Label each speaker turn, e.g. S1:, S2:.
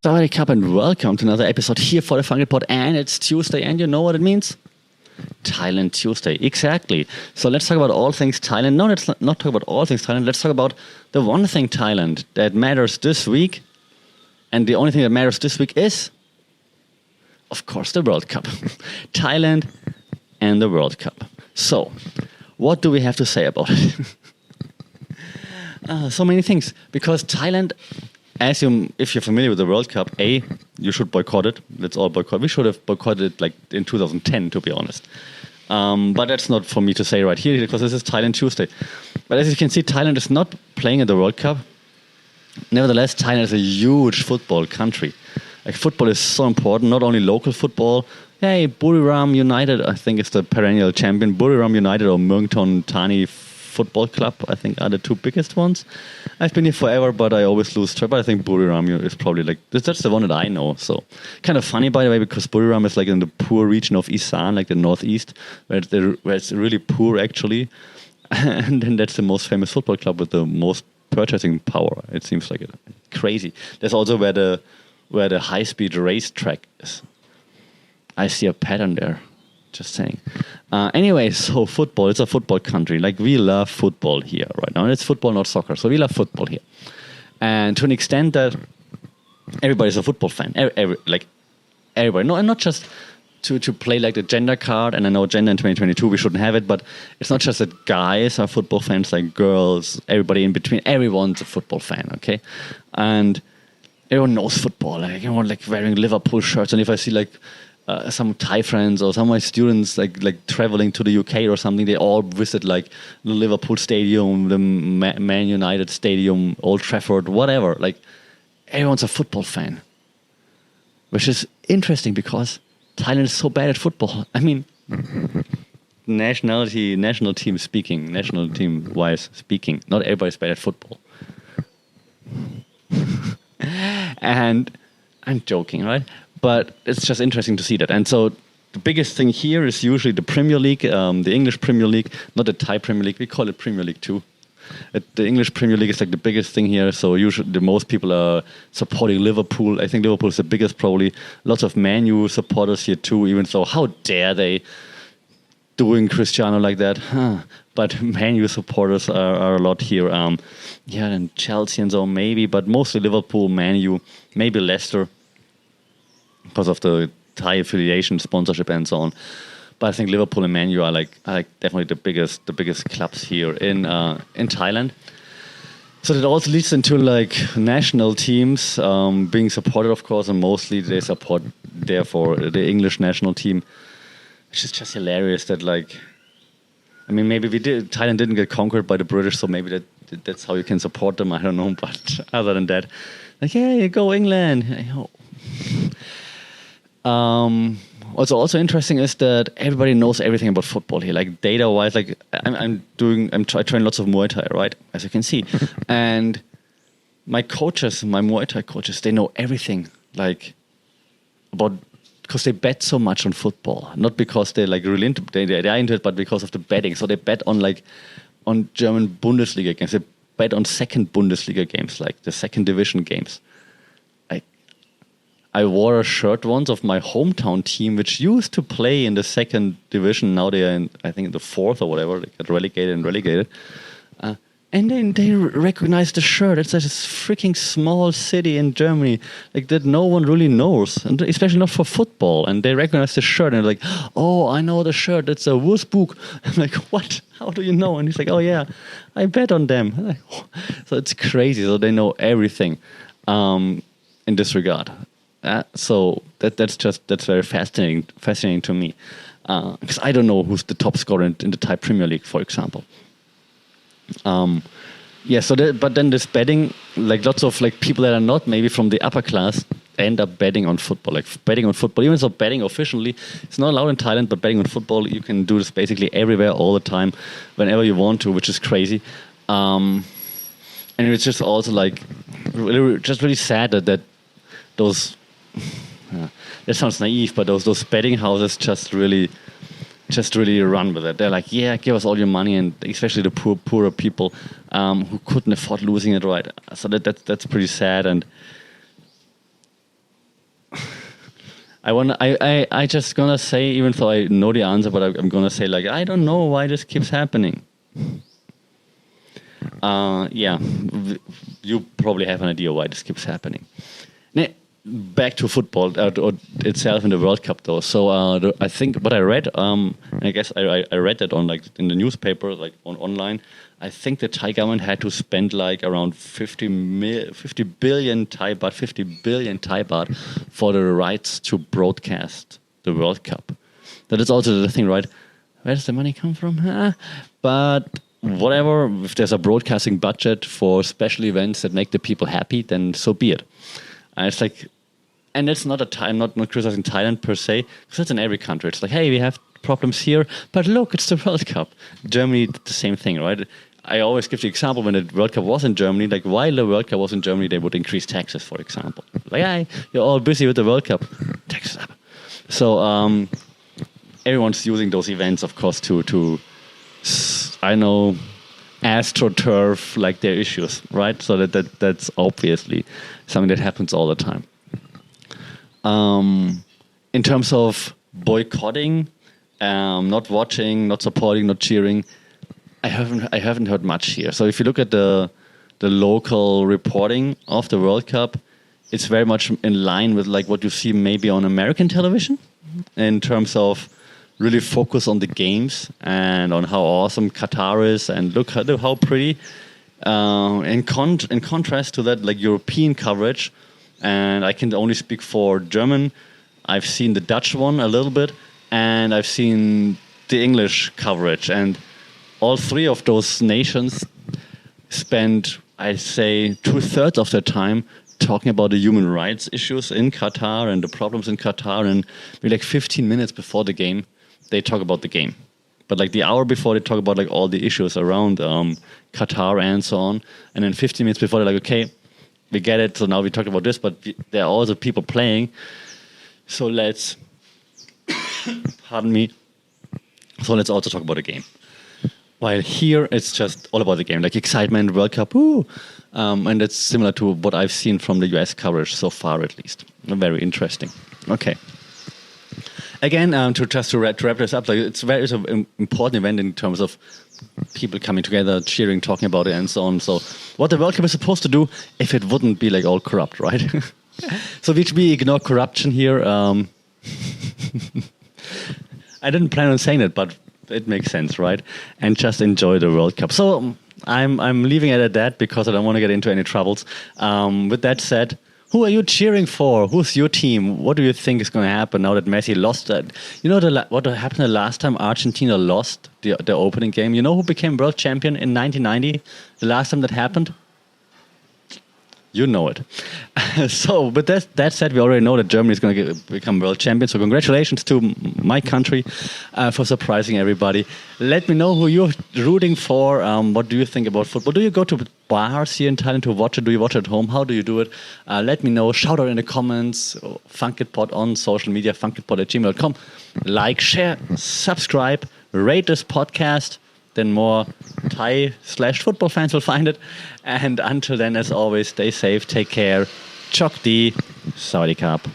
S1: Sawadee Cup and welcome to another episode here for the Funky Pod, and it's Tuesday, and you know what it means? Thailand Tuesday, exactly. So let's talk about all things Thailand. No, let's not talk about all things Thailand. Let's talk about the one thing Thailand that matters this week, and the only thing that matters this week is, of course, the World Cup. Thailand and the World Cup. So, what do we have to say about it? So many things, because Thailand, if you're familiar with the World Cup, you should boycott it. Let's all boycott. We should have boycotted it like in 2010, to be honest. But that's not for me to say right here, because this is Thailand Tuesday. But as you can see, Thailand is not playing at the World Cup. Nevertheless, Thailand is a huge football country. Like, football is so important, not only local football. Hey, Buriram United, I think it's the perennial champion. Buriram United or Muangthong Thani Football Club, I think, are the two biggest ones. I've been here forever, but I always lose track. But I think Buriram is probably like, that's the one that I know. So, kind of funny, by the way, because Buriram is like in the poor region of Isan, like the northeast, where it's really poor, actually. And then that's the most famous football club with the most purchasing power. It seems like it. Crazy. That's also where the high-speed racetrack is. I see a pattern there. Just saying. Anyway, so football. It's a football country. Like, we love football here right now. And it's football, not soccer. So we love football here. And to an extent that everybody's a football fan. Everybody. No, and not just to play like the gender card. And I know gender in 2022, we shouldn't have it. But it's not just that guys are football fans, like girls, everybody in between. Everyone's a football fan, okay? And everyone knows football. Like, everyone like wearing Liverpool shirts. And if I see like some Thai friends or some of my students like traveling to the UK or something, they all visit like the Liverpool Stadium, the Man United Stadium, Old Trafford, whatever. Like, everyone's a football fan, which is interesting because Thailand is so bad at football. I mean, national team wise speaking, not everybody's bad at football. And I'm joking, right? But it's just interesting to see that. And so the biggest thing here is usually the Premier League, the English Premier League, not the Thai Premier League. We call it Premier League too. The English Premier League is like the biggest thing here. So usually the most people are supporting Liverpool. I think Liverpool is the biggest probably. Lots of Man U supporters here too, even so. How dare they doing Cristiano like that? But Man U supporters are a lot here. And Chelsea and so maybe, but mostly Liverpool, Man U, maybe Leicester, because of the Thai affiliation, sponsorship, and so on. But I think Liverpool and Man U are like definitely the biggest clubs here in Thailand. So that also leads into like national teams being supported, of course, and mostly they support therefore the English national team, which is just hilarious. That like, I mean, maybe Thailand didn't get conquered by the British, so maybe that's how you can support them. I don't know, but other than that, like, yeah, go England. Also interesting is that everybody knows everything about football here. Like, data-wise, like I'm trying lots of Muay Thai, right? As you can see, and my Muay Thai coaches, they know everything, like about, because they bet so much on football, not because they're like really into they're into it, but because of the betting. So they bet on German Bundesliga games. They bet on second Bundesliga games, like the second division games. I wore a shirt once of my hometown team, which used to play in the second division. Now they are I think in the fourth or whatever. They got relegated. And then they recognized the shirt. It's this freaking small city in Germany, like that no one really knows, and especially not for football. And they recognize the shirt and they're like, oh, I know the shirt. It's a Wolfsburg. I'm like, what? How do you know? And he's like, oh yeah, I bet on them. Like, so it's crazy. So they know everything in this regard. So that's very fascinating to me, because I don't know who's the top scorer in the Thai Premier League, for example. But then this betting, like lots of like people that are not maybe from the upper class end up betting on football. Like, betting on football, even though betting officially, it's not allowed in Thailand, but betting on football, you can do this basically everywhere, all the time, whenever you want to, which is crazy. And it's just also like really sad that those. That sounds naive, but those betting houses just really run with it. They're like, yeah, give us all your money, and especially the poorer people who couldn't afford losing it, right? So that's pretty sad. And I just gonna say, even though I know the answer, but I'm gonna say like I don't know why this keeps happening. Yeah, you probably have an idea why this keeps happening. Back to football itself in the World Cup, though. So I think what I read, I guess I read that on like in the newspaper, like online. I think the Thai government had to spend like around 50 billion Thai baht for the rights to broadcast the World Cup. That is also the thing, right? Where does the money come from? But whatever, if there's a broadcasting budget for special events that make the people happy, then so be it. And it's like, and it's not I'm not criticizing Thailand per se, because it's in every country. It's like, hey, we have problems here, but look, it's the World Cup. Germany did the same thing, right? I always give the example when the World Cup was in Germany, like while the World Cup was in Germany, they would increase taxes, for example. Like, hey, you're all busy with the World Cup, taxes up. So everyone's using those events, of course, to I know, astroturf like their issues, right? So that's obviously something that happens all the time. In terms of boycotting, not watching, not supporting, not cheering, I haven't heard much here. So if you look at the local reporting of the World Cup, it's very much in line with like what you see maybe on American television in terms of really focus on the games and on how awesome Qatar is and look how pretty. In contrast to that, like European coverage, and I can only speak for German. I've seen the Dutch one a little bit, and I've seen the English coverage, and all three of those nations spend, I'd say, 2/3 of their time talking about the human rights issues in Qatar and the problems in Qatar, and maybe like 15 minutes before the game, they talk about the game. But like the hour before, they talk about like all the issues around Qatar and so on. And then 15 minutes before, they're like, okay, we get it. So now we talked about this, but there are also people playing. So let's, pardon me. So let's also talk about the game. While here, it's just all about the game, like excitement, World Cup, woo. And it's similar to what I've seen from the US coverage so far, at least. Very interesting. Okay. Again, to wrap this up, like it's an important event in terms of people coming together, cheering, talking about it, and so on. So, what the World Cup is supposed to do, if it wouldn't be like all corrupt, right? So, we ignore corruption here. I didn't plan on saying it, but it makes sense, right? And just enjoy the World Cup. So, I'm leaving it at that because I don't want to get into any troubles. With that said, who are you cheering for? Who's your team? What do you think is going to happen now that Messi lost that? You know what happened the last time Argentina lost the opening game? You know who became world champion in 1990? The last time that happened? You know it. So, with that said, we already know that Germany is going to become world champion. So, congratulations to my country for surprising everybody. Let me know who you're rooting for. What do you think about football? Do you go to bars here in Thailand to watch it? Do you watch it at home? How do you do it? Let me know. Shout out in the comments. Funkitpod on social media, funkitpod@gmail.com. Like, share, subscribe, rate this podcast. Then more Thai/football fans will find it. And until then, as always, stay safe, take care. Chok di, Sawadee Krap.